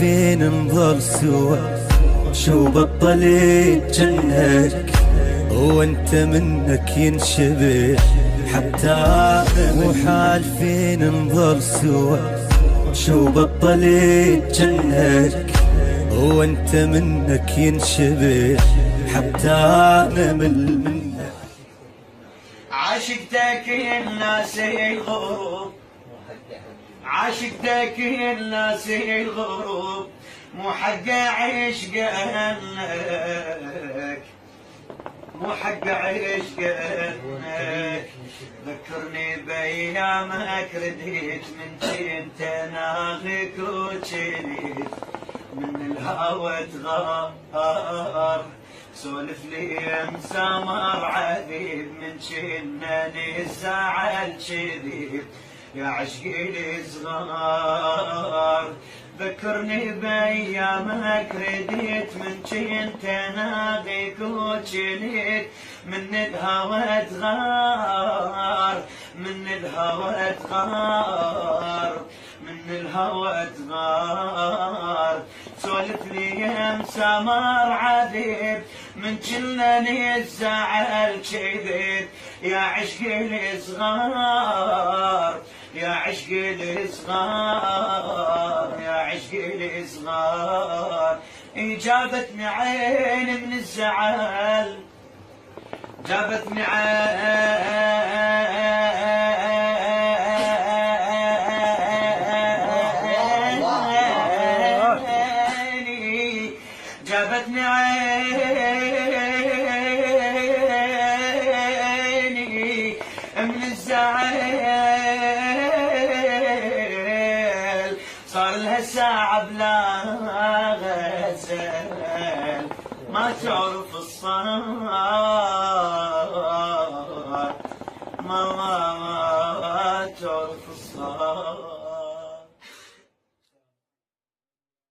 حالفين نظل سوا، شو بطلت جنك وانت منك ينشبه حتى مو حالفين نظل سوا، شو بطلت جنك وانت منك ينشبه حتى نمل منك. عاشقتك الناس الغروب، عاشقتك الناس الغروب، مو حق عشقك، مو حق عشقك. ذكرني بايامك رديت من كنت ناغيك وجريت من الهوى تغار. سولف لي مسامر عذيب من جناني الزعل شديد يا عشقي الصغار. ذكرني بايامك رديت من جنت ناغيك وجنيت من الهوى تغار، من الهوى تغار، من الهوى تغار. سولف لي مسامر عذيب من جناني الزعل شديد يا عشقي الصغار، يا عشقي الصغار، يا عشقي الصغار. جابتني عين من الزعل، جابتني عيني، جابتني عيني من الزعل. صار لها ساعة بلا غزل ما تعرف الصار.